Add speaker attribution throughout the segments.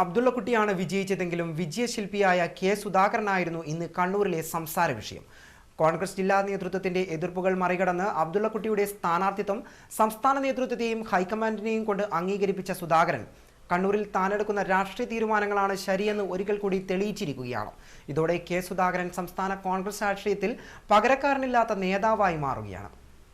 Speaker 1: അബ്ദുള്ളക്കുട്ടിയാണ് വിജയിച്ചതെങ്കിലും വിജയശില്പിയായ K സുധാകരനായിരുന്നു ഇന്ന് കണ്ണൂരിലെ സംസാര വിഷയം. കോൺഗ്രസ് ജില്ലാ നേതൃത്വത്തിന്റെ എതിർപ്പുകൾ മറികടന്ന് അബ്ദുള്ളക്കുട്ടിയുടെ സ്ഥാനാർത്ഥിത്വം സംസ്ഥാന നേതൃത്വത്തെയും ഹൈക്കമാൻഡിനെയും കൊണ്ട് അംഗീകരിപ്പിച്ച സുധാകരൻ കണ്ണൂരിൽ താനെടുക്കുന്ന രാഷ്ട്രീയ തീരുമാനങ്ങളാണ് ശരിയെന്ന് ഒരിക്കൽ കൂടി തെളിയിച്ചിരിക്കുകയാണ്. ഇതോടെ കെ സുധാകരൻ സംസ്ഥാന കോൺഗ്രസ് രാഷ്ട്രീയത്തിൽ പകരക്കാരനില്ലാത്ത നേതാവായി മാറുകയാണ്.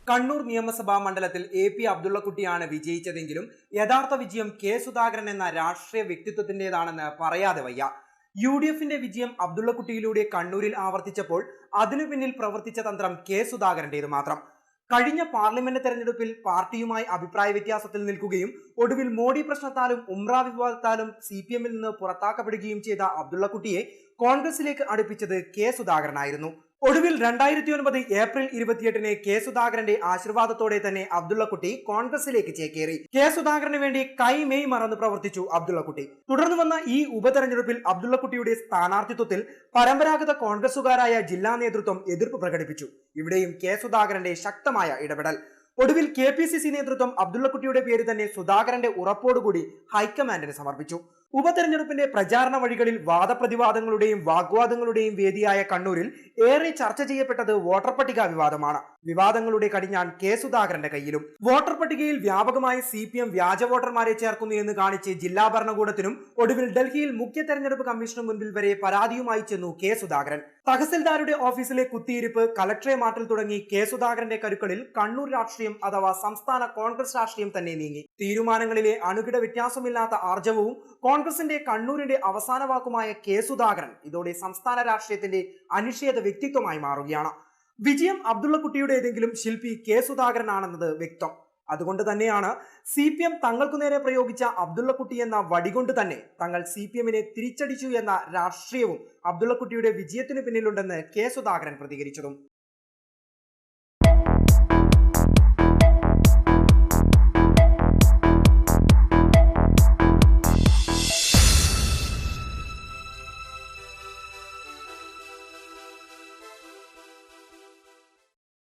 Speaker 1: കണ്ണൂർ നിയമസഭാ മണ്ഡലത്തിൽ AP അബ്ദുള്ളക്കുട്ടിയാണ് വിജയിച്ചതെങ്കിലും യഥാർത്ഥ വിജയം കെ സുധാകരൻ എന്ന രാഷ്ട്രീയ വ്യക്തിത്വത്തിൻ്റെതാണെന്ന് പറയാതെ വയ്യ. UDFന്റെ വിജയം അബ്ദുള്ളക്കുട്ടിയിലൂടെ കണ്ണൂരിൽ ആവർത്തിച്ചപ്പോൾ അതിനു പിന്നിൽ പ്രവർത്തിച്ച തന്ത്രം കെ സുധാകരന്റേത് മാത്രം. കഴിഞ്ഞ പാർലമെന്റ് തെരഞ്ഞെടുപ്പിൽ പാർട്ടിയുമായി അഭിപ്രായ വ്യത്യാസത്തിൽ നിൽക്കുകയും ഒടുവിൽ മോഡി പ്രശ്നത്താലും ഉംറ വിവാദത്താലും CPMൽ നിന്ന് പുറത്താക്കപ്പെടുകയും ചെയ്ത അബ്ദുള്ളക്കുട്ടിയെ കോൺഗ്രസിലേക്ക് അടുപ്പിച്ചത് കെ സുധാകരനായിരുന്നു. ഒടുവിൽ 2009 ഏപ്രിൽ 28-ന് കെ സുധാകരന്റെ ആശീർവാദത്തോടെ തന്നെ അബ്ദുള്ളക്കുട്ടി കോൺഗ്രസിലേക്ക് ചേക്കേറി. കെ സുധാകരന് വേണ്ടി കൈമെയ് മറന്ന് പ്രവർത്തിച്ചു അബ്ദുള്ളക്കുട്ടി. തുടർന്ന് വന്ന ഈ ഉപതെരഞ്ഞെടുപ്പിൽ അബ്ദുള്ളക്കുട്ടിയുടെ സ്ഥാനാർത്ഥിത്വത്തിൽ പരമ്പരാഗത കോൺഗ്രസുകാരായ ജില്ലാ നേതൃത്വം എതിർപ്പ് പ്രകടിപ്പിച്ചു. ഇവിടെയും കെ സുധാകരന്റെ ശക്തമായ ഇടപെടൽ. ഒടുവിൽ KPCC നേതൃത്വം അബ്ദുള്ളക്കുട്ടിയുടെ പേര് തന്നെ സുധാകരന്റെ ഉറപ്പോടുകൂടി ഹൈക്കമാൻഡിന് സമർപ്പിച്ചു. ഉപതെരഞ്ഞെടുപ്പിന്റെ പ്രചാരണ വഴികളിൽ വാദപ്രതിവാദങ്ങളുടെയും വാഗ്വാദങ്ങളുടെയും വേദിയായ കണ്ണൂരിൽ ഏറെ ചർച്ച ചെയ്യപ്പെട്ടത് വോട്ടർ പട്ടിക വിവാദമാണ്. വിവാദങ്ങളുടെ കടിഞ്ഞാൻ കെ സുധാകരന്റെ കയ്യിലും. വോട്ടർ പട്ടികയിൽ വ്യാപകമായി CPM വ്യാജ വോട്ടർമാരെ ചേർക്കുന്നു എന്ന് കാണിച്ച് ജില്ലാ ഭരണകൂടത്തിനും ഒടുവിൽ ഡൽഹിയിൽ മുഖ്യ തെരഞ്ഞെടുപ്പ് കമ്മീഷന് മുൻപിൽ വരെ പരാതിയുമായി ചെന്നു കെ സുധാകരൻ. തഹസിൽദാരുടെ ഓഫീസിലെ കുത്തിയിരിപ്പ്, കളക്ടറെ മാറ്റൽ തുടങ്ങി കെ സുധാകരന്റെ കരുക്കളിൽ കണ്ണൂർ രാഷ്ട്രീയം അഥവാ സംസ്ഥാന കോൺഗ്രസ് രാഷ്ട്രീയം തന്നെ നീങ്ങി. തീരുമാനങ്ങളിലെ അണുകിട വ്യത്യാസമില്ലാത്ത ആർജവവും കോൺഗ്രസിന്റെ കണ്ണൂരിന്റെ അവസാന വാക്കുമായ കെ സുധാകരൻ ഇതോടെ സംസ്ഥാന രാഷ്ട്രീയത്തിന്റെ അനിഷേധ വ്യക്തിത്വമായി മാറുകയാണ്. വിജയം അബ്ദുള്ളക്കുട്ടിയുടേതെങ്കിലും ശില്പി കെ സുധാകരനാണെന്നത് വ്യക്തം. അതുകൊണ്ട് തന്നെയാണ് CPM തങ്ങൾക്കു നേരെ പ്രയോഗിച്ച അബ്ദുള്ളക്കുട്ടി എന്ന വടികൊണ്ട് തന്നെ തങ്ങൾ CPMനെ തിരിച്ചടിച്ചു എന്ന രാഷ്ട്രീയവും അബ്ദുള്ളക്കുട്ടിയുടെ വിജയത്തിനു പിന്നിലുണ്ടെന്ന് കെ സുധാകരൻ പ്രതികരിച്ചതും.